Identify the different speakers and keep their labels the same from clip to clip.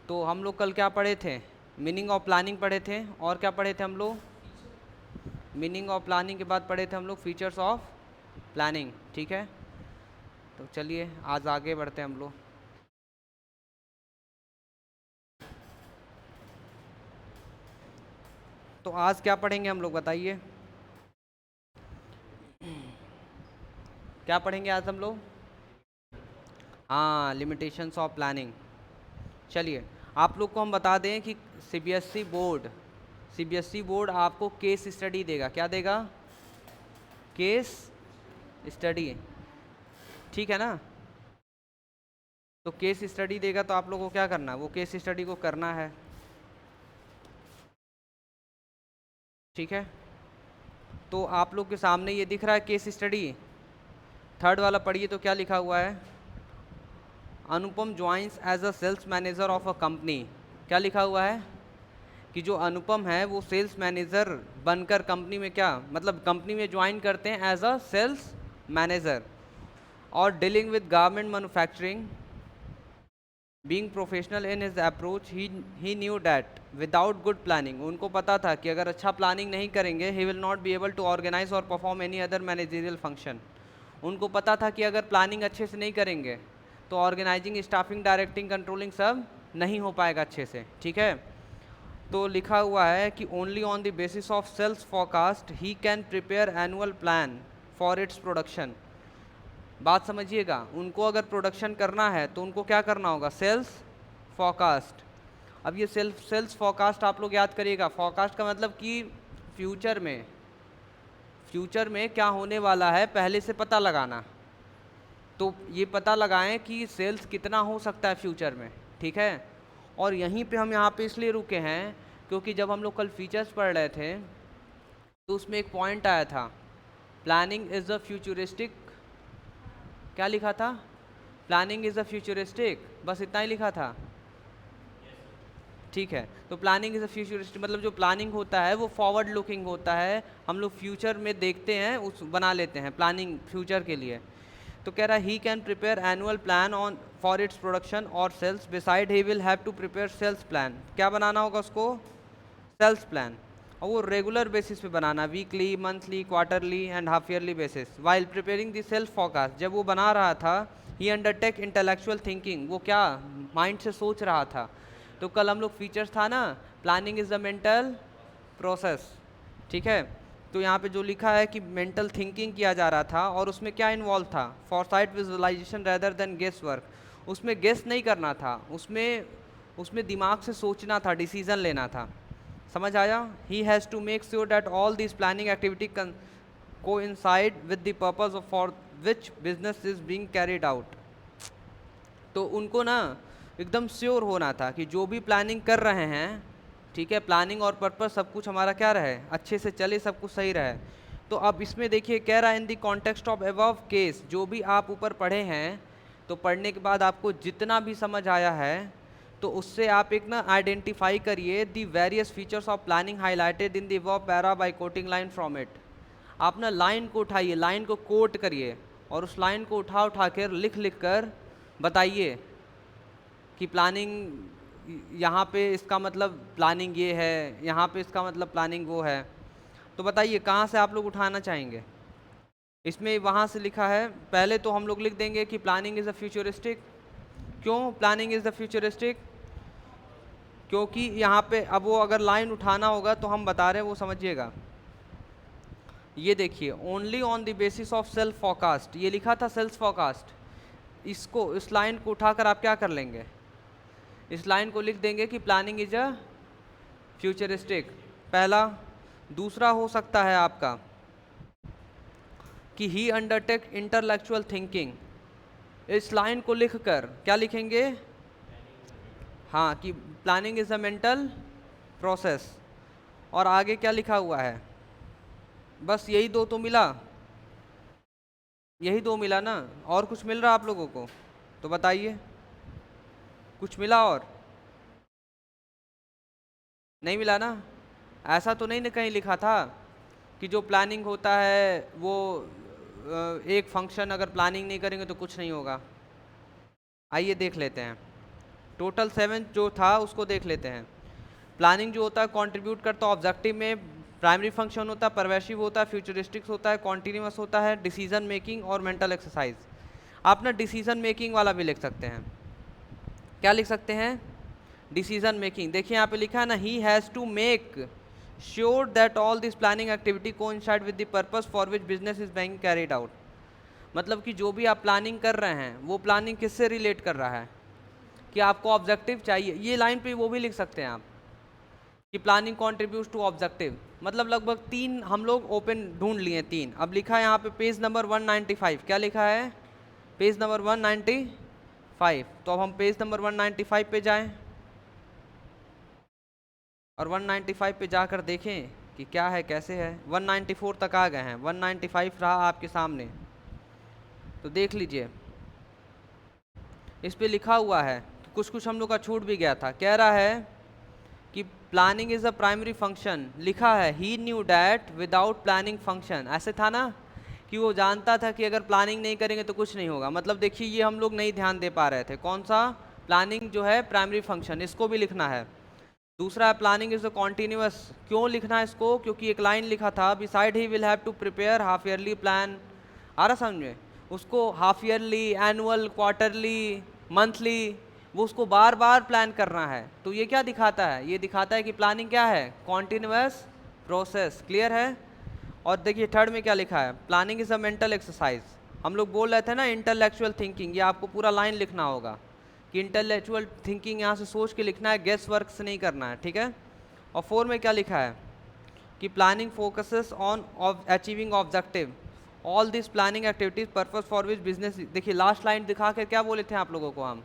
Speaker 1: तो हम लोग कल क्या पढ़े थे? मीनिंग ऑफ प्लानिंग पढ़े थे, और क्या पढ़े थे हम लोग? मीनिंग ऑफ प्लानिंग के बाद पढ़े थे हम लोग फीचर्स ऑफ प्लानिंग। ठीक है, तो चलिए आज आगे बढ़ते हैं हम लोग। तो आज क्या पढ़ेंगे हम लोग बताइए, क्या पढ़ेंगे आज हम लोग? हाँ, लिमिटेशंस ऑफ प्लानिंग। चलिए, आप लोग को हम बता दें कि सीबीएसई बोर्ड आपको केस स्टडी देगा। क्या देगा? Case study. ठीक है ना? तो केस स्टडी देगा तो आप लोगों को क्या करना है? वो केस स्टडी को करना है। ठीक है, तो आप लोग के सामने ये दिख रहा है केस स्टडी। थर्ड वाला पढ़िए तो क्या लिखा हुआ है? Anupam joins as a sales manager of a company. क्या लिखा हुआ है? कि जो अनुपम है वो सेल्स मैनेजर बनकर कंपनी में, क्या मतलब, कंपनी में ज्वाइन करते हैं एज अ सेल्स मैनेजर। और dealing with garment manufacturing, being professional in his approach, he knew that without good planning, उनको पता था कि अगर अच्छा प्लानिंग नहीं करेंगे he will not be able to organise और perform any other managerial function. उनको पता था कि अगर प्लानिंग अच्छे से नहीं करेंगे तो ऑर्गेनाइजिंग, स्टाफिंग, डायरेक्टिंग, कंट्रोलिंग सब नहीं हो पाएगा अच्छे से। ठीक है, तो लिखा हुआ है कि only on the basis of sales forecast he can prepare annual plan for its production. बात समझिएगा, उनको अगर प्रोडक्शन करना है तो उनको क्या करना होगा? Sales forecast. अब ये सेल्स फोरकास्ट आप लोग याद करिएगा। फोरकास्ट का मतलब कि फ्यूचर में क्या होने वाला है पहले से पता लगाना। तो ये पता लगाएं कि सेल्स कितना हो सकता है फ्यूचर में। ठीक है, और यहीं पे हम यहाँ पे इसलिए रुके हैं क्योंकि जब हम लोग कल फीचर्स पढ़ रहे थे तो उसमें एक पॉइंट आया था, प्लानिंग इज़ अ फ्यूचरिस्टिक। क्या लिखा था? प्लानिंग इज़ अ फ्यूचरिस्टिक, बस इतना ही लिखा था। ठीक है, तो प्लानिंग इज़ अ फ्यूचरिस्टिक मतलब जो प्लानिंग होता है वो फॉरवर्ड लुकिंग होता है। हम लोग फ्यूचर में देखते हैं, उस बना लेते हैं प्लानिंग फ्यूचर के लिए। तो कह रहा है he can prepare annual plan on for its production और sales, beside he will have to prepare sales plan. क्या बनाना होगा उसको? Sales plan. और वो रेगुलर बेसिस पे बनाना, weekly, monthly, quarterly and half yearly basis. While preparing the self forecast, जब वो बना रहा था ही अंडरटेक इंटेलेक्चुअल थिंकिंग, वो क्या माइंड से सोच रहा था। तो कल हम लोग फीचर्स था ना, planning is the mental process. ठीक है, तो यहाँ पे जो लिखा है कि मेंटल थिंकिंग किया जा रहा था और उसमें क्या इन्वॉल्व था? Foresight, visualization rather than guess work. उसमें गेस नहीं करना था, उसमें दिमाग से सोचना था, डिसीजन लेना था। समझ आया? He has to make sure that all this planning activity coincide with the purpose for which business is being carried out. तो उनको ना एकदम श्योर होना था कि जो भी प्लानिंग कर रहे हैं, ठीक है, प्लानिंग और पर्पस सब कुछ हमारा क्या रहे, अच्छे से चले, सब कुछ सही रहे। तो अब इसमें देखिए कह रहा है in the context of above case, जो भी आप ऊपर पढ़े हैं, तो पढ़ने के बाद आपको जितना भी समझ आया है तो उससे आप एक ना आइडेंटिफाई करिए the various features of planning highlighted in the above para by quoting line from it. आप ना लाइन को उठाइए, लाइन को कोट करिए और उस लाइन को उठा उठा कर लिख लिख कर बताइए कि प्लानिंग यहाँ पे इसका मतलब प्लानिंग ये है, यहाँ पे इसका मतलब प्लानिंग वो है। तो बताइए कहाँ से आप लोग उठाना चाहेंगे? इसमें वहाँ से लिखा है, पहले तो हम लोग लिख देंगे कि प्लानिंग इज़ अ फ्यूचरिस्टिक। क्यों प्लानिंग इज़ द फ्यूचरिस्टिक? क्योंकि यहाँ पे अब वो अगर लाइन उठाना होगा तो हम बता रहे हैं, वो समझिएगा। ये देखिए, only on the basis of self forecast, ये लिखा था सेल्फ फोरकास्ट। इसको, इस लाइन को उठाकर आप क्या कर लेंगे? इस लाइन को लिख देंगे कि प्लानिंग इज अ फ्यूचरिस्टिक, पहला। दूसरा हो सकता है आपका कि ही अंडरटेक इंटेलेक्चुअल थिंकिंग। इस लाइन को लिखकर क्या लिखेंगे? हाँ, कि planning is a mental process. और आगे क्या लिखा हुआ है? बस यही दो तो मिला, यही दो मिला ना? और कुछ मिल रहा आप लोगों को तो बताइए, कुछ मिला और? नहीं मिला ना? ऐसा तो नहीं ना कहीं लिखा था कि जो प्लानिंग होता है वो एक फंक्शन अगर प्लानिंग नहीं करेंगे तो कुछ नहीं होगा। आइए देख लेते हैं। टोटल 7 जो था उसको देख लेते हैं। प्लानिंग जो होता है कंट्रीब्यूट करता है ऑब्जेक्टिव में, प्राइमरी फंक्शन होता है, परवेसिव होता है, फ्यूचरिस्टिक्स होता है, कॉन्टिन्यूस होता है, डिसीजन मेकिंग और मेंटल एक्सरसाइज। आप ना डिसीजन मेकिंग वाला भी लिख सकते हैं। क्या लिख सकते हैं? Decision making. देखिए यहाँ पे लिखा है ना, he has to make sure that all this planning activity coincide with the purpose for which business is being carried out. मतलब कि जो भी आप प्लानिंग कर रहे हैं वो प्लानिंग किससे रिलेट कर रहा है, कि आपको ऑब्जेक्टिव चाहिए। ये लाइन पे वो भी लिख सकते हैं आप कि प्लानिंग कॉन्ट्रीब्यूट टू ऑब्जेक्टिव। मतलब लगभग 3 हम लोग ओपन ढूंढ लिए 3। अब लिखा है यहाँ पे पेज नंबर 195। क्या लिखा है? Page number 195। तो अब हम पेज नंबर 195 पे जाएं और 195 पे जाकर देखें कि क्या है, कैसे है। 194 तक आ गए हैं, 195 रहा आपके सामने, तो देख लीजिए इस पे लिखा हुआ है। तो कुछ कुछ हम लोग का छूट भी गया था। कह रहा है कि planning is a primary function. लिखा है he knew that without planning function. ऐसे था ना कि वो जानता था कि अगर प्लानिंग नहीं करेंगे तो कुछ नहीं होगा। मतलब देखिए ये हम लोग नहीं ध्यान दे पा रहे थे। कौन सा? प्लानिंग जो है प्राइमरी फंक्शन, इसको भी लिखना है। दूसरा प्लानिंग इज अ कॉन्टिन्यूअस। क्यों लिखना है इसको? क्योंकि एक लाइन लिखा था, beside he will have to prepare half yearly plan. आ रहा समझ में? उसको half yearly, annual, quarterly, monthly, वो उसको बार बार प्लान करना है। तो ये क्या दिखाता है? ये दिखाता है कि प्लानिंग क्या है? Continuous process. क्लियर है? और देखिए थर्ड में क्या लिखा है? Planning is a mental exercise. हम लोग बोल रहे थे ना इंटेलेक्चुअल थिंकिंग, ये आपको पूरा लाइन लिखना होगा कि इंटेलेक्चुअल थिंकिंग यहाँ से सोच के लिखना है, गेस वर्क से नहीं करना है। ठीक है? और 4 में क्या लिखा है कि planning focuses on achieving objective all this planning activities purpose for which business. देखिए लास्ट लाइन दिखा के क्या बोले थे आप लोगों को? हम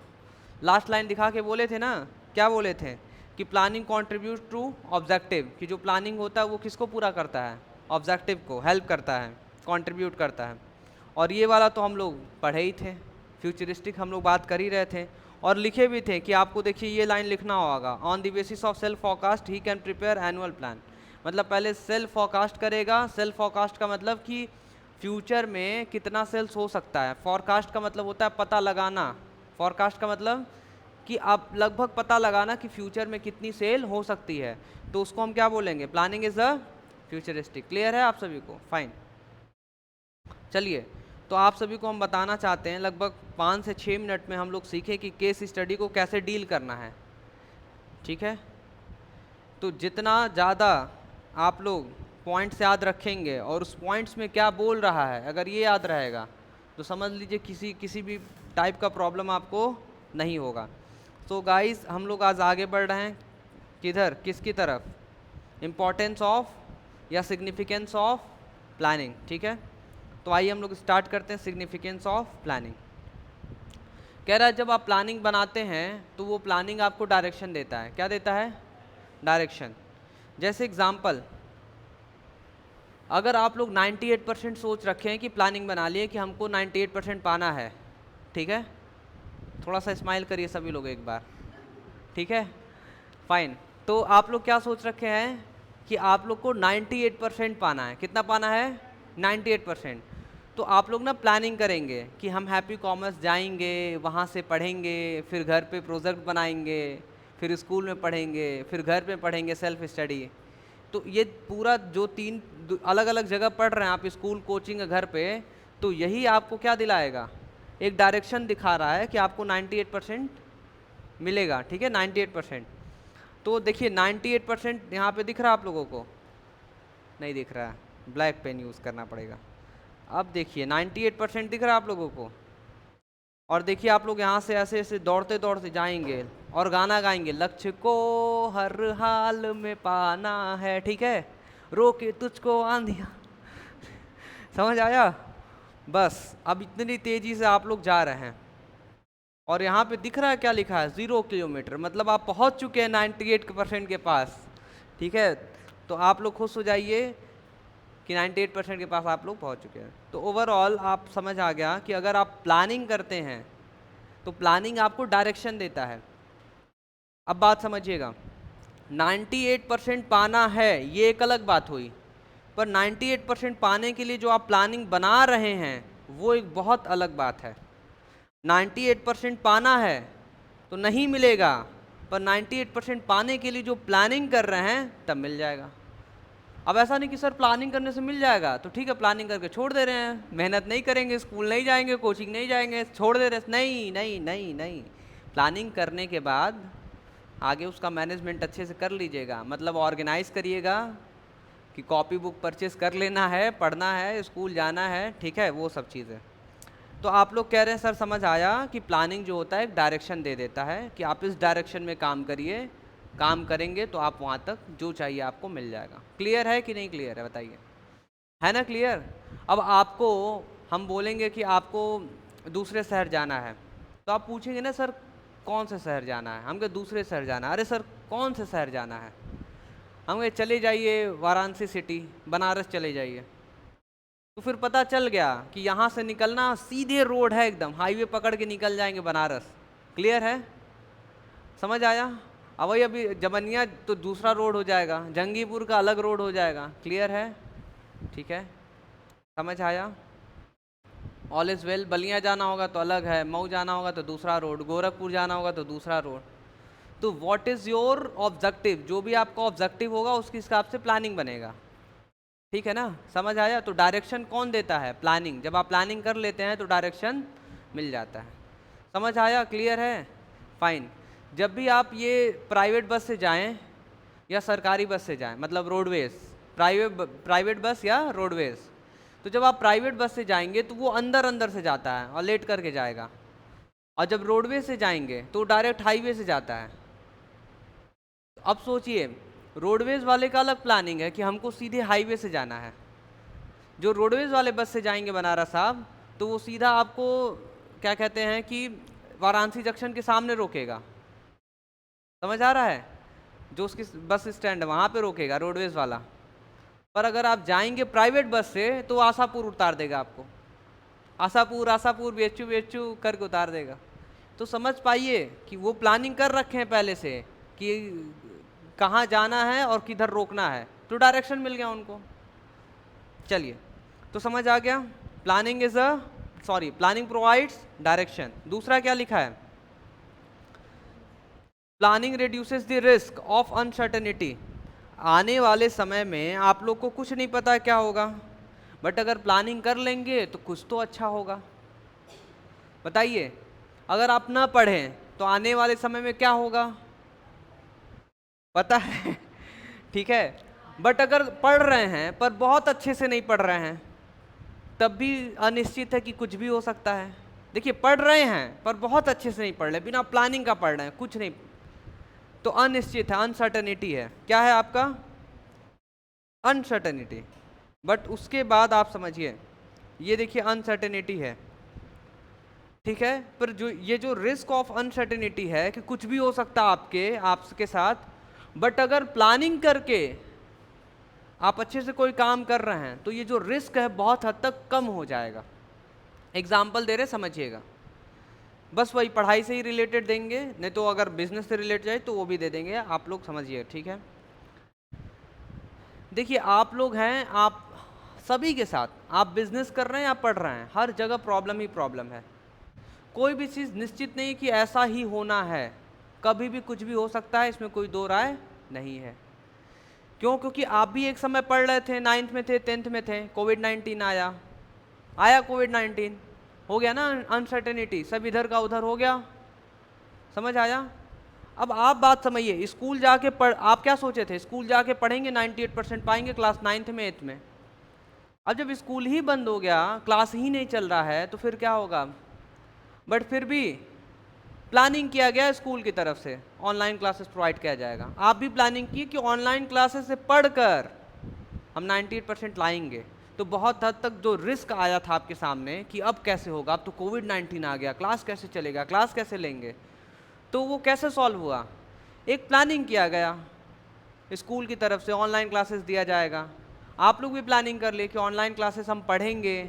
Speaker 1: लास्ट लाइन दिखा के बोले थे ना, क्या बोले थे? कि प्लानिंग कॉन्ट्रीब्यूट टू ऑब्जेक्टिव, कि जो प्लानिंग होता है वो किसको पूरा करता है? ऑब्जेक्टिव को हेल्प करता है, कंट्रीब्यूट करता है। और ये वाला तो हम लोग पढ़े ही थे, फ्यूचरिस्टिक हम लोग बात कर ही रहे थे और लिखे भी थे कि आपको देखिए ये लाइन लिखना होगा, on the basis of self forecast he can prepare annual plan. मतलब पहले सेल्फ फोरकास्ट करेगा। सेल्फ फोरकास्ट का मतलब कि फ्यूचर में कितना सेल्स हो सकता है। फोरकास्ट का मतलब होता है पता लगाना। फोरकास्ट का मतलब कि आप लगभग पता लगाना कि फ्यूचर में कितनी सेल हो सकती है, तो उसको हम क्या बोलेंगे? Planning is a futuristic. Clear है आप सभी को? फाइन। चलिए, तो आप सभी को हम बताना चाहते हैं लगभग 5 से 6 मिनट में हम लोग सीखें कि केस स्टडी को कैसे डील करना है। ठीक है? तो जितना ज़्यादा आप लोग पॉइंट्स याद रखेंगे और उस पॉइंट्स में क्या बोल रहा है अगर ये याद रहेगा तो समझ लीजिए किसी भी टाइप का प्रॉब्लम आपको नहीं होगा। तो गाइस हम लोग आज आगे बढ़ रहे हैं किधर, किसकी तरफ? इम्पोर्टेंस ऑफ या सिग्निफिकेंस ऑफ प्लानिंग। ठीक है? तो आइए हम लोग स्टार्ट करते हैं सिग्निफिकेंस ऑफ प्लानिंग। कह रहा है जब आप प्लानिंग बनाते हैं तो वो प्लानिंग आपको डायरेक्शन देता है। क्या देता है? डायरेक्शन। जैसे एग्जाम्पल, अगर आप लोग 98% सोच रखे हैं कि प्लानिंग बना लिए कि हमको 98% पाना है, ठीक है? थोड़ा सा स्माइल करिए सभी लोग एक बार। ठीक है? फाइन। तो आप लोग क्या सोच रखे हैं कि आप लोग को 98% पाना है। कितना पाना है? 98%। तो आप लोग ना प्लानिंग करेंगे कि हम हैप्पी कॉमर्स जाएंगे, वहाँ से पढ़ेंगे, फिर घर पे प्रोजेक्ट बनाएंगे, फिर स्कूल में पढ़ेंगे, फिर घर पे पढ़ेंगे सेल्फ स्टडी। तो ये पूरा जो 3 अलग अलग जगह पढ़ रहे हैं आप, स्कूल, कोचिंग, घर पे, तो यही आपको क्या दिलाएगा? एक डायरेक्शन दिखा रहा है कि आपको 98% मिलेगा। ठीक है? 98%। तो देखिए 98% यहाँ पे दिख रहा है आप लोगों को? नहीं दिख रहा है, ब्लैक पेन यूज़ करना पड़ेगा। अब देखिए 98% दिख रहा है आप लोगों को। और देखिए आप लोग यहाँ से ऐसे ऐसे दौड़ते दौड़ते जाएंगे और गाना गाएंगे, लक्ष्य को हर हाल में पाना है। ठीक है? रोके तुझको आंधिया। समझ आया? बस अब इतनी तेजी से आप लोग जा रहे हैं और यहाँ पे दिख रहा है क्या लिखा है? 0 किलोमीटर। मतलब आप पहुँच चुके हैं 98% के पास। ठीक है? तो आप लोग खुश हो जाइए कि 98% के पास आप लोग पहुँच चुके हैं। तो ओवरऑल आप समझ आ गया कि अगर आप प्लानिंग करते हैं तो प्लानिंग आपको डायरेक्शन देता है। अब बात समझिएगा, 98% पाना है ये एक अलग बात हुई, पर 98% पाने के लिए जो आप प्लानिंग बना रहे हैं वो एक बहुत अलग बात है। 98% पाना है तो नहीं मिलेगा, पर 98% पाने के लिए जो प्लानिंग कर रहे हैं तब मिल जाएगा। अब ऐसा नहीं कि सर प्लानिंग करने से मिल जाएगा तो ठीक है प्लानिंग करके छोड़ दे रहे हैं, मेहनत नहीं करेंगे, स्कूल नहीं जाएंगे, कोचिंग नहीं जाएंगे, छोड़ दे रहे हैं। नहीं नहीं नहीं नहीं, प्लानिंग करने के बाद आगे उसका मैनेजमेंट अच्छे से कर लीजिएगा, मतलब ऑर्गेनाइज करिएगा कि कॉपी बुक परचेस कर लेना है, पढ़ना है, स्कूल जाना है, ठीक है, वो सब चीज़ें। तो आप लोग कह रहे हैं सर समझ आया कि प्लानिंग जो होता है एक डायरेक्शन दे देता है कि आप इस डायरेक्शन में काम करिए, काम करेंगे तो आप वहाँ तक जो चाहिए आपको मिल जाएगा। क्लियर है कि नहीं क्लियर है बताइए, है ना क्लियर? अब आपको हम बोलेंगे कि आपको दूसरे शहर जाना है, तो आप पूछेंगे ना सर कौन से शहर जाना है, हम कहे दूसरे शहर जाना है। अरे सर कौन से शहर जाना है? हम कहे चले जाइए वाराणसी सिटी, बनारस चले जाइए। तो फिर पता चल गया कि यहाँ से निकलना सीधे रोड है, एकदम हाईवे पकड़ के निकल जाएंगे बनारस। क्लियर है, समझ आया? अब वही अभी जमनिया तो दूसरा रोड हो जाएगा, जंगीपुर का अलग रोड हो जाएगा। क्लियर है, ठीक है, समझ आया? All is well. बलिया जाना होगा तो अलग है, मऊ जाना होगा तो दूसरा रोड, गोरखपुर जाना होगा तो दूसरा रोड। तो व्हाट इज़ योर ऑब्जेक्टिव, जो भी आपका ऑब्जेक्टिव होगा उसके हिसाब से प्लानिंग बनेगा, ठीक है ना? समझ आया? तो डायरेक्शन कौन देता है? प्लानिंग। जब आप प्लानिंग कर लेते हैं तो डायरेक्शन मिल जाता है। समझ आया? क्लियर है? फाइन। जब भी आप ये प्राइवेट बस से जाएं या सरकारी बस से जाएं, मतलब रोडवेज, प्राइवेट बस या रोडवेज, तो जब आप प्राइवेट बस से जाएंगे तो वो अंदर अंदर से जाता है और लेट करके जाएगा, और जब रोडवेज से जाएंगे तो डायरेक्ट हाईवे से जाता है। तो अब सोचिए, रोडवेज वाले का अलग प्लानिंग है कि हमको सीधे हाईवे से जाना है। जो रोडवेज वाले बस से जाएंगे बनारस साहब, तो वो सीधा आपको क्या कहते हैं कि वाराणसी जंक्शन के सामने रोकेगा। समझ आ रहा है? जो उसकी बस स्टैंड है वहाँ पे रोकेगा रोडवेज वाला। पर अगर आप जाएंगे प्राइवेट बस से तो आशापुर उतार देगा आपको, आशापुर आशापुर बेचू बेचू करके उतार देगा। तो समझ पाइए कि वो प्लानिंग कर रखे हैं पहले से कि कहाँ जाना है और किधर रोकना है, तो डायरेक्शन मिल गया उनको। चलिए, तो समझ आ गया। Planning is planning provides direction. दूसरा क्या लिखा है? Planning reduces the risk of uncertainty. आने वाले समय में आप लोग को कुछ नहीं पता क्या होगा, बट अगर प्लानिंग कर लेंगे तो कुछ तो अच्छा होगा। बताइए, अगर आप ना पढ़ें तो आने वाले समय में क्या होगा पता है? ठीक है, बट अगर पढ़ रहे हैं पर बहुत अच्छे से नहीं पढ़ रहे हैं, तब भी अनिश्चित है कि कुछ भी हो सकता है। देखिए, पढ़ रहे हैं पर बहुत अच्छे से नहीं पढ़ रहे, बिना प्लानिंग का पढ़ रहे हैं, कुछ नहीं, तो अनिश्चित है, अनसर्टेनिटी है। क्या है आपका? अनसर्टेनिटी। बट उसके बाद आप समझिए, ये देखिए अनसर्टेनिटी है, ठीक है, पर जो ये जो रिस्क ऑफ अनसर्टेनिटी है कि कुछ भी हो सकता है आपके साथ, बट अगर प्लानिंग करके आप अच्छे से कोई काम कर रहे हैं तो ये जो रिस्क है बहुत हद तक कम हो जाएगा। एग्जाम्पल दे रहे, समझिएगा, बस वही पढ़ाई से ही रिलेटेड देंगे, नहीं तो अगर बिजनेस से रिलेटेड जाए तो वो भी दे देंगे, आप लोग समझिए, ठीक है? देखिए, आप लोग हैं, आप सभी के साथ, आप बिजनेस कर रहे हैं या पढ़ रहे हैं, हर जगह प्रॉब्लम ही प्रॉब्लम है। कोई भी चीज़ निश्चित नहीं कि ऐसा ही होना है, कभी भी कुछ भी हो सकता है, इसमें कोई दो राय नहीं है। क्यों? क्योंकि आप भी एक समय पढ़ रहे थे, 9th में थे, 10th में थे, कोविड-19 आया कोविड-19, हो गया ना अनसर्टेनिटी, सब इधर का उधर हो गया। समझ आया? अब आप बात समझिए, स्कूल जाके पढ़, आप क्या सोचे थे स्कूल जाके पढ़ेंगे 98% पाएंगे क्लास 9th में 8th में। अब जब स्कूल ही बंद हो गया, क्लास ही नहीं चल रहा है, तो फिर क्या होगा? बट फिर भी प्लानिंग किया गया स्कूल की तरफ से, ऑनलाइन क्लासेस प्रोवाइड किया जाएगा। आप भी प्लानिंग की कि ऑनलाइन क्लासेस से पढ़कर हम 98% लाएंगे। तो बहुत हद तक जो रिस्क आया था आपके सामने कि अब कैसे होगा, अब तो कोविड-19 आ गया, क्लास कैसे चलेगा, क्लास कैसे लेंगे, तो वो कैसे सॉल्व हुआ? एक प्लानिंग किया गया स्कूल की तरफ से, ऑनलाइन क्लासेस दिया जाएगा। आप लोग भी प्लानिंग कर लिए कि ऑनलाइन क्लासेस हम पढ़ेंगे,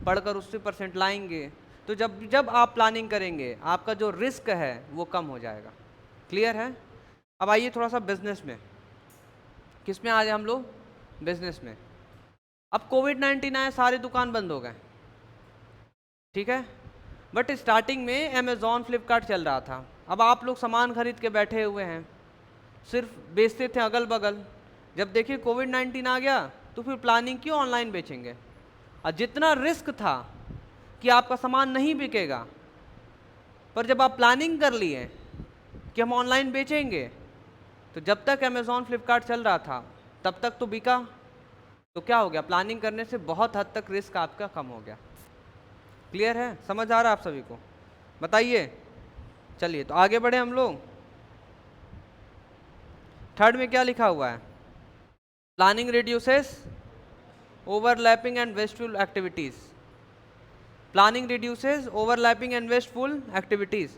Speaker 1: पढ़कर उससे % लाएंगे। तो जब जब आप प्लानिंग करेंगे, आपका जो रिस्क है वो कम हो जाएगा। क्लियर है? अब आइए थोड़ा सा बिजनेस में, किस में आ जाए हम लोग? बिजनेस में। अब कोविड-19 आया, सारे दुकान बंद हो गए, ठीक है, बट स्टार्टिंग में अमेज़ॉन फ्लिपकार्ट चल रहा था, अब आप लोग सामान खरीद के बैठे हुए हैं, सिर्फ बेचते थे अगल बगल, जब देखिए कोविड-19 आ गया तो फिर प्लानिंग क्यों ऑनलाइन बेचेंगे। और जितना रिस्क था कि आपका सामान नहीं बिकेगा, पर जब आप प्लानिंग कर लिए कि हम ऑनलाइन बेचेंगे, तो जब तक अमेज़ॉन फ्लिपकार्ट चल रहा था तब तक तो बिका। तो क्या हो गया, प्लानिंग करने से बहुत हद तक रिस्क आपका कम हो गया। क्लियर है, समझ आ रहा है आप सभी को? बताइए। चलिए तो आगे बढ़े हम लोग। थर्ड में क्या लिखा हुआ है, planning reduces overlapping and wasteful activities. Planning reduces overlapping and wasteful activities.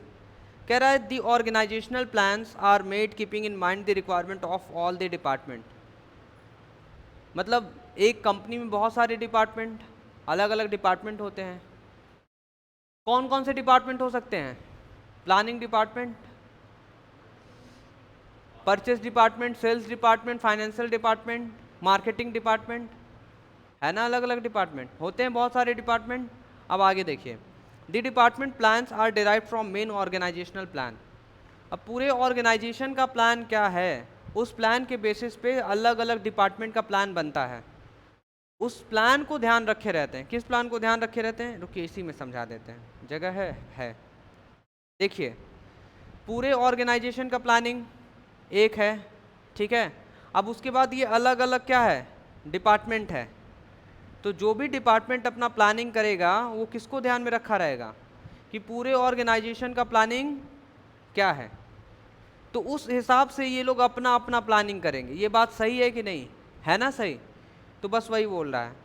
Speaker 1: कह रहा है the organisational plans are made keeping in mind the requirement of all the department. मतलब एक कंपनी में बहुत सारे डिपार्टमेंट, अलग अलग डिपार्टमेंट होते हैं। कौन कौन से डिपार्टमेंट हो सकते हैं? Planning department, purchase department, sales department, financial department, marketing department, है ना, अलग अलग डिपार्टमेंट होते हैं, बहुत सारे डिपार्टमेंट। अब आगे देखिए, the department plans are derive from main organizational plan. अब पूरे ऑर्गेनाइजेशन का प्लान क्या है, उस प्लान के बेसिस पे अलग अलग डिपार्टमेंट का प्लान बनता है। उस प्लान को ध्यान रखे रहते हैं। किस प्लान को ध्यान रखे रहते हैं? रुकिए इसी में समझा देते हैं, जगह है। देखिए, पूरे ऑर्गेनाइजेशन का प्लानिंग एक है, ठीक है। अब उसके बाद ये अलग अलग क्या है, डिपार्टमेंट है। तो जो भी डिपार्टमेंट अपना प्लानिंग करेगा वो किसको ध्यान में रखा रहेगा कि पूरे ऑर्गेनाइजेशन का प्लानिंग क्या है, तो उस हिसाब से ये लोग अपना अपना प्लानिंग करेंगे। ये बात सही है कि नहीं, है ना सही? तो बस वही बोल रहा है।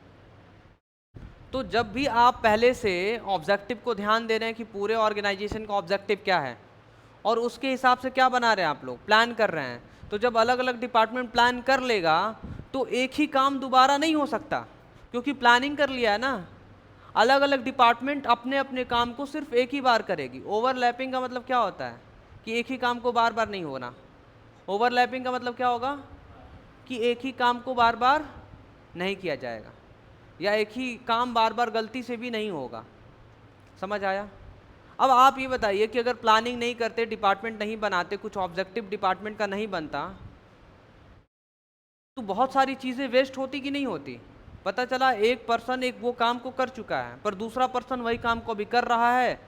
Speaker 1: तो जब भी आप पहले से ऑब्जेक्टिव को ध्यान दे रहे हैं कि पूरे ऑर्गेनाइजेशन का ऑब्जेक्टिव क्या है और उसके हिसाब से क्या बना रहे हैं, आप लोग प्लान कर रहे हैं, तो जब अलग अलग डिपार्टमेंट प्लान कर लेगा तो एक ही काम दोबारा नहीं हो सकता, क्योंकि प्लानिंग कर लिया है ना। अलग अलग डिपार्टमेंट अपने अपने काम को सिर्फ एक ही बार करेगी। ओवरलैपिंग का मतलब क्या होता है कि एक ही काम को बार बार नहीं होना। ओवरलैपिंग का मतलब क्या होगा कि एक ही काम को बार बार नहीं किया जाएगा, या एक ही काम बार बार गलती से भी नहीं होगा। समझ आया? अब आप ये बताइए कि अगर प्लानिंग नहीं करते, डिपार्टमेंट नहीं बनाते, कुछ ऑब्जेक्टिव डिपार्टमेंट का नहीं बनता, तो बहुत सारी चीज़ें वेस्ट होती कि नहीं होती? पता चला एक पर्सन एक वो काम को कर चुका है, पर दूसरा पर्सन वही काम को भी कर रहा है,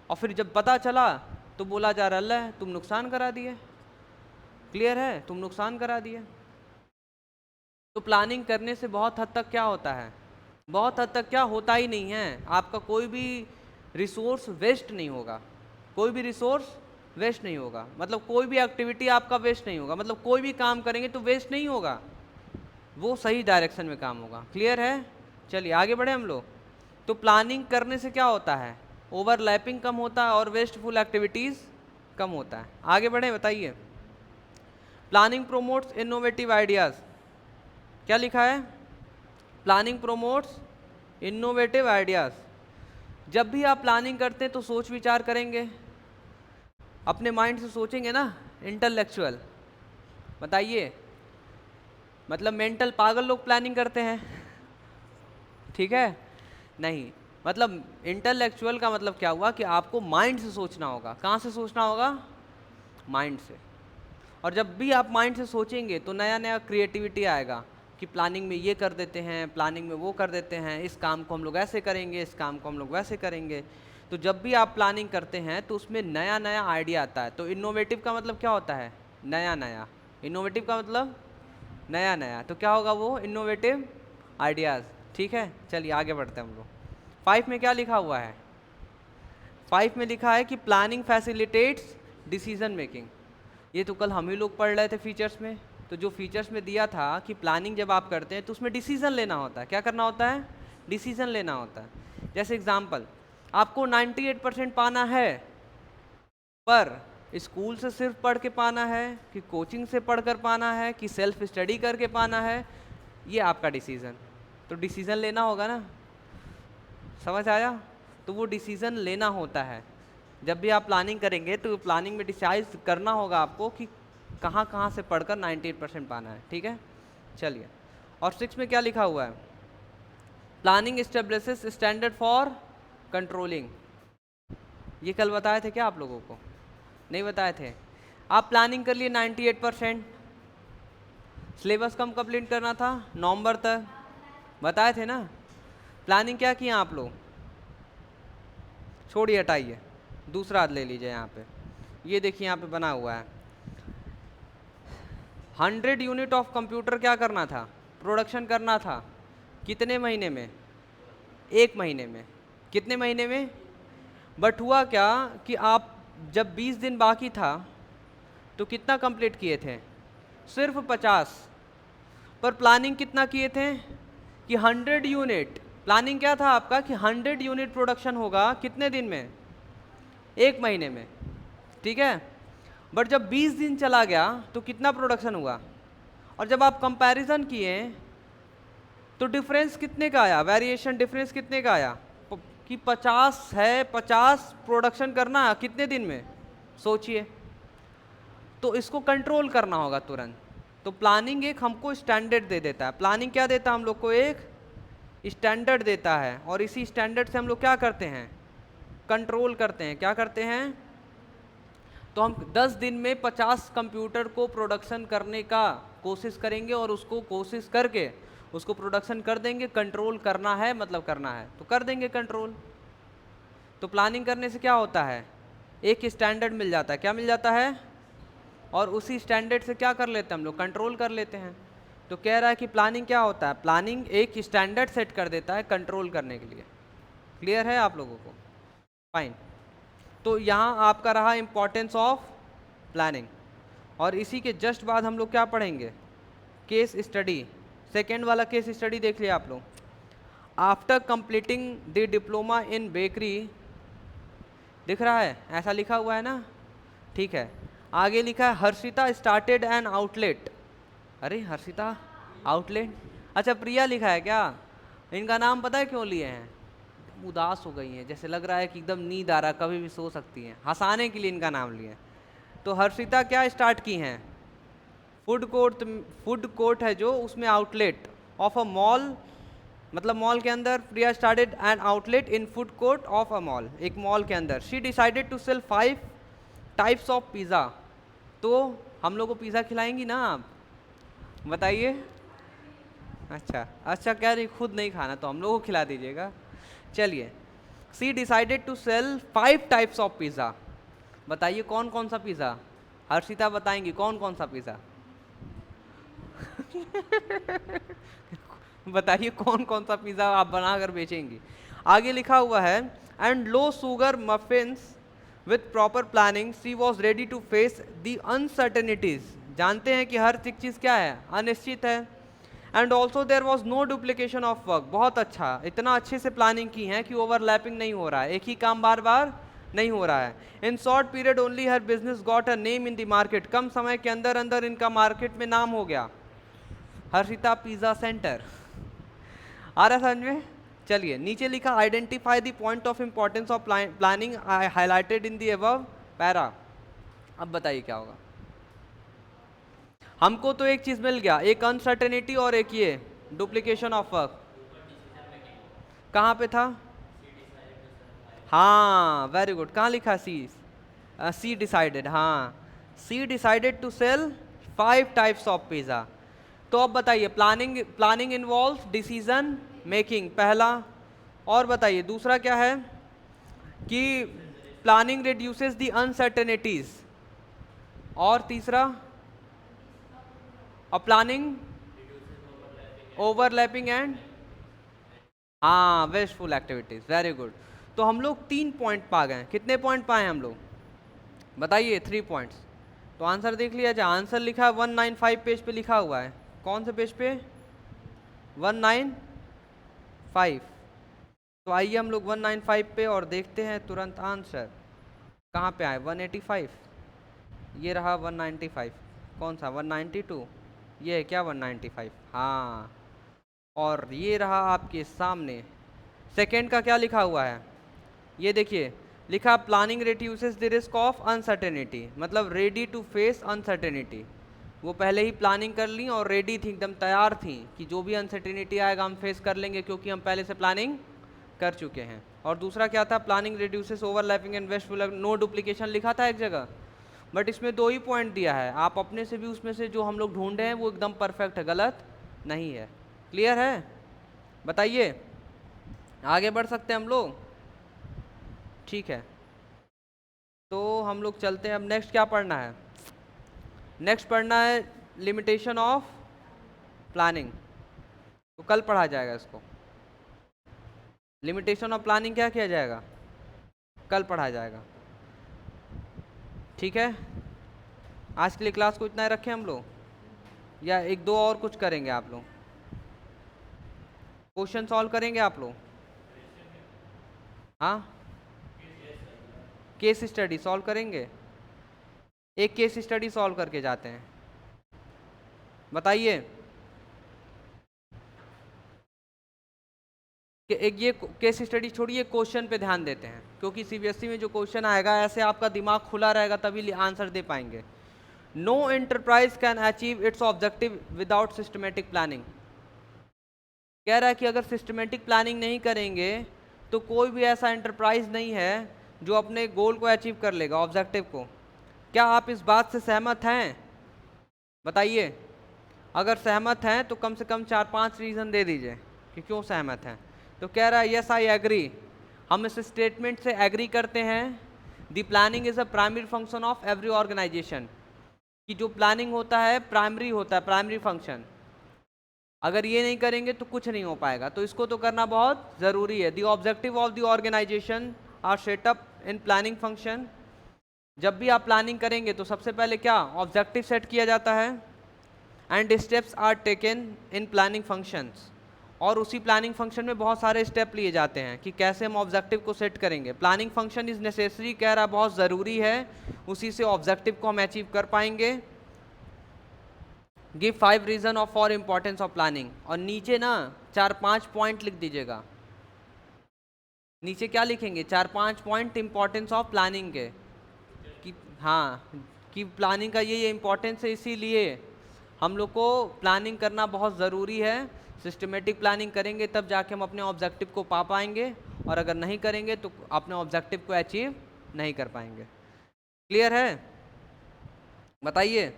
Speaker 1: और फिर जब पता चला तो बोला जा रहा है तुम नुकसान करा दिए। क्लियर है, तुम नुकसान करा दिए। तो प्लानिंग करने से बहुत हद तक क्या होता है, बहुत हद तक क्या होता ही नहीं है, आपका कोई भी रिसोर्स वेस्ट नहीं होगा। कोई भी रिसोर्स वेस्ट नहीं होगा, मतलब कोई भी एक्टिविटी आपका वेस्ट नहीं होगा, मतलब कोई भी काम करेंगे तो वेस्ट नहीं होगा, वो सही डायरेक्शन में काम होगा। क्लियर है? चलिए आगे बढ़े हम लोग। तो प्लानिंग करने से क्या होता है, ओवरलैपिंग कम होता है और वेस्टफुल एक्टिविटीज़ कम होता है। आगे बढ़े, बताइए। Planning promotes innovative ideas. क्या लिखा है? Planning promotes innovative ideas. जब भी आप प्लानिंग करते हैं तो सोच विचार करेंगे, अपने माइंड से सोचेंगे ना, इंटेलेक्चुअल। बताइए, मतलब मेंटल पागल लोग प्लानिंग करते हैं, ठीक है? नहीं, मतलब इंटेलेक्चुअल का मतलब क्या हुआ कि आपको माइंड से सोचना होगा। कहाँ से सोचना होगा? माइंड से। और जब भी आप माइंड से सोचेंगे तो नया नया क्रिएटिविटी आएगा कि प्लानिंग में ये कर देते हैं, प्लानिंग में वो कर देते हैं, इस काम को हम लोग ऐसे करेंगे, इस काम को हम लोग वैसे करेंगे। तो जब भी आप प्लानिंग करते हैं तो उसमें नया नया आइडिया आता है। तो इनोवेटिव का मतलब क्या होता है? नया नया। इनोवेटिव का मतलब नया नया, तो क्या होगा वो? Innovative ideas. ठीक है, चलिए आगे बढ़ते हैं हम लोग। 5 में क्या लिखा हुआ है? 5 में लिखा है कि प्लानिंग फैसिलिटेट्स डिसीजन मेकिंग। ये तो कल हम ही लोग पढ़ रहे थे फीचर्स में। तो जो फीचर्स में दिया था कि प्लानिंग जब आप करते हैं तो उसमें डिसीजन लेना होता है। क्या करना होता है? डिसीजन लेना होता है। जैसे एग्जांपल, आपको 98% पाना है, पर स्कूल से सिर्फ पढ़ के पाना है कि कोचिंग से पढ़कर पाना है कि सेल्फ स्टडी करके पाना है, ये आपका डिसीजन। तो डिसीजन लेना होगा ना, समझ आया? तो वो डिसीजन लेना होता है। जब भी आप प्लानिंग करेंगे तो प्लानिंग में डिसाइड करना होगा आपको कि कहाँ कहाँ से पढ़कर 98% पाना है। ठीक है, चलिए। और 6 में क्या लिखा हुआ है? Planning establishes standard for controlling. ये कल बताए थे क्या आप लोगों को? नहीं बताए थे? आप प्लानिंग कर लिए 98%, सिलेबस कम कंप्लीट करना था नवंबर तक, बताए थे ना? प्लानिंग क्या किया आप लोग? छोड़िए, हटाइए, दूसरा ले लीजिए। यहाँ पे ये देखिए, यहाँ पे बना हुआ है 100 यूनिट ऑफ कंप्यूटर क्या करना था? प्रोडक्शन करना था। कितने महीने में? 1 महीने में। कितने महीने में? बट हुआ क्या कि आप जब 20 दिन बाकी था तो कितना कंप्लीट किए थे? सिर्फ 50। पर प्लानिंग कितना किए थे? कि 100 यूनिट। प्लानिंग क्या था आपका? कि 100 यूनिट प्रोडक्शन होगा कितने दिन में? 1 महीने में, ठीक है। बट जब 20 दिन चला गया तो कितना प्रोडक्शन हुआ? और जब आप कंपैरिजन किए तो डिफरेंस कितने का आया? वेरिएशन डिफरेंस कितने का आया? कि 50 है, 50 प्रोडक्शन करना है कितने दिन में? सोचिए। तो इसको कंट्रोल करना होगा तुरंत। तो प्लानिंग एक हमको स्टैंडर्ड दे देता है। प्लानिंग क्या देता है हम लोग को? एक स्टैंडर्ड देता है, और इसी स्टैंडर्ड से हम लोग क्या करते हैं? कंट्रोल करते हैं। क्या करते हैं? तो हम 10 दिन में 50 कंप्यूटर को प्रोडक्शन करने का कोशिश करेंगे, और उसको कोशिश करके उसको प्रोडक्शन कर देंगे। कंट्रोल करना है मतलब करना है तो कर देंगे कंट्रोल। तो प्लानिंग करने से क्या होता है? एक स्टैंडर्ड मिल जाता है। क्या मिल जाता है? और उसी स्टैंडर्ड से क्या कर लेते हैं हम लोग? कंट्रोल कर लेते हैं। तो कह रहा है कि प्लानिंग क्या होता है? प्लानिंग एक स्टैंडर्ड सेट कर देता है कंट्रोल करने के लिए। क्लियर है आप लोगों को? फाइन। तो यहाँ आपका रहा इंपॉर्टेंस ऑफ प्लानिंग। और इसी के जस्ट बाद हम लोग क्या पढ़ेंगे? Case study. सेकेंड वाला केस स्टडी देख लिया आप लोग। After completing the diploma in bakery, दिख रहा है? ऐसा लिखा हुआ है ना? ठीक है। आगे लिखा है हर्षिता स्टार्टेड एन आउटलेट। अरे हर्षिता आउटलेट, अच्छा प्रिया लिखा है क्या? इनका नाम पता है क्यों लिए हैं? उदास हो गई हैं, जैसे लग रहा है कि एकदम नींद आ रहा, कभी भी सो सकती हैं, हंसाने के लिए इनका नाम लिए। तो हर्षिता क्या स्टार्ट की हैं? फूड कोर्ट है जो, उसमें आउटलेट ऑफ अ मॉल, मतलब मॉल के अंदर। Priya started an outlet in food court of a mall, एक मॉल के अंदर। She decided to sell 5 types of pizza. तो हम लोग को पिज़्ज़ा खिलाएंगी ना आप? बताइए। अच्छा अच्छा, कह रही खुद नहीं खाना तो हम लोग को खिला दीजिएगा। चलिए, she decided to sell 5 types of pizza. बताइए कौन कौन सा पिज़्ज़ा? हर्षिता बताएंगी कौन कौन सा पिज़्ज़ा। बताइए कौन कौन सा पिज़्ज़ा आप बनाकर बेचेंगी। आगे लिखा हुआ है and low sugar muffins with proper planning she was ready to face the uncertainties. जानते हैं कि हर चीज़ क्या है? अनिश्चित है। And also there was no duplication of work. बहुत अच्छा, इतना अच्छे से प्लानिंग की है कि ओवरलैपिंग नहीं हो रहा है, एक ही काम बार बार नहीं हो रहा है। In short period only her business got a name in the market. कम समय के अंदर अंदर इनका मार्केट में नाम हो गया, हर्षिता पिज़्ज़ा सेंटर। आ रहा समझ में? चलिए, नीचे लिखा identify the point of importance of planning highlighted in the above para. अब बताइए क्या होगा? हमको तो एक चीज मिल गया, एक अनसर्टेनिटी और एक ये डुप्लीकेशन ऑफ वर्क। कहाँ पे था? हाँ वेरी गुड, कहाँ लिखा? She decided. हाँ, she decided to sell 5 types of pizza. तो अब बताइए, प्लानिंग इन्वॉल्व्स डिसीजन मेकिंग, पहला। और बताइए दूसरा क्या है? कि प्लानिंग रिड्यूसेस द अनसर्टेनिटीज। और तीसरा? और प्लानिंग ओवरलैपिंग एंड हाँ वेस्टफुल एक्टिविटीज। Very good. तो हम लोग 3 पॉइंट पा गए। कितने पॉइंट पाए हम लोग? बताइए 3 पॉइंट्स। तो आंसर देख लिया जाए। आंसर लिखा है 195 पेज पे लिखा हुआ है। कौन से पेज पे? 195। तो आइए हम लोग 195 पे और देखते हैं तुरंत आंसर कहाँ पे आए। 185, ये रहा 195। कौन सा? 192, ये है क्या 195? हाँ, और ये रहा आपके सामने। सेकेंड का क्या लिखा हुआ है? ये देखिए, लिखा planning reduces the risk of uncertainty, मतलब रेडी टू फेस अनसर्टेनिटी। वो पहले ही प्लानिंग कर ली और रेडी थी, एकदम तैयार थी कि जो भी अनसर्टेनिटी आएगा हम फेस कर लेंगे, क्योंकि हम पहले से प्लानिंग कर चुके हैं। और दूसरा क्या था? Planning reduces overlapping and wasteful, no duplication लिखा था एक जगह। बट इसमें 2 ही पॉइंट दिया है, आप अपने से भी उसमें से जो हम लोग ढूंढे हैं वो एकदम परफेक्ट है, गलत नहीं है। क्लियर है? बताइए, आगे बढ़ सकते हैं हम लोग? ठीक है, तो हम लोग चलते हैं। अब नेक्स्ट क्या पढ़ना है? नेक्स्ट पढ़ना है लिमिटेशन ऑफ प्लानिंग। तो कल पढ़ा जाएगा इसको। लिमिटेशन ऑफ प्लानिंग क्या किया जाएगा? कल पढ़ा जाएगा। ठीक है, आज के लिए क्लास को इतना ही रखें हम लोग, या एक दो और कुछ करेंगे आप लोग? क्वेश्चन सॉल्व करेंगे आप लोग? हाँ, केस स्टडी सॉल्व करेंगे। एक केस स्टडी सॉल्व करके जाते हैं। बताइए कि एक ये केस स्टडी छोड़िए, क्वेश्चन पे ध्यान देते हैं, क्योंकि सीबीएसई में जो क्वेश्चन आएगा ऐसे आपका दिमाग खुला रहेगा तभी आंसर दे पाएंगे। No enterprise can achieve its objective without systematic planning. कह रहा है कि अगर सिस्टमेटिक प्लानिंग नहीं करेंगे तो कोई भी ऐसा एंटरप्राइज नहीं है जो अपने गोल को अचीव कर लेगा, ऑब्जेक्टिव को। क्या आप इस बात से सहमत हैं? बताइए, अगर सहमत हैं तो कम से कम 4-5 रीज़न दे दीजिए कि क्यों सहमत हैं। तो कह रहा है यस आई एग्री, हम इस स्टेटमेंट से एग्री करते हैं। The planning is a primary function of every organization, कि जो प्लानिंग होता है प्राइमरी होता है, प्राइमरी फंक्शन। अगर ये नहीं करेंगे तो कुछ नहीं हो पाएगा, तो इसको तो करना बहुत ज़रूरी है। The objective of the organization are set up in planning function. जब भी आप प्लानिंग करेंगे तो सबसे पहले क्या ऑब्जेक्टिव सेट किया जाता है, and steps are taken in planning functions, और उसी प्लानिंग फंक्शन में बहुत सारे स्टेप लिए जाते हैं कि कैसे हम ऑब्जेक्टिव को सेट करेंगे। प्लानिंग फंक्शन इज़ नेसेसरी, कह रहा बहुत ज़रूरी है, उसी से ऑब्जेक्टिव को हम अचीव कर पाएंगे। Give 5 reason of for importance of planning, और नीचे ना 4-5 पॉइंट लिख दीजिएगा। नीचे क्या लिखेंगे? 4-5 पॉइंट इम्पोर्टेंस ऑफ प्लानिंग के, कि हाँ कि प्लानिंग का ये इम्पोर्टेंस है, इसीलिए हम लोग को प्लानिंग करना बहुत ज़रूरी है। सिस्टमेटिक प्लानिंग करेंगे तब जाके हम अपने ऑब्जेक्टिव को पा पाएंगे, और अगर नहीं करेंगे तो अपने ऑब्जेक्टिव को अचीव नहीं कर पाएंगे। क्लियर है? बताइए।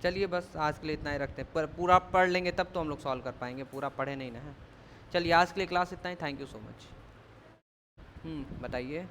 Speaker 1: चलिए बस आज के लिए इतना ही रखते हैं, पर पूरा पढ़ लेंगे तब तो हम लोग सॉल्व कर पाएंगे, पूरा पढ़े नहीं ना है। चलिए आज के लिए क्लास इतना ही, थैंक यू सो मच। बताइए।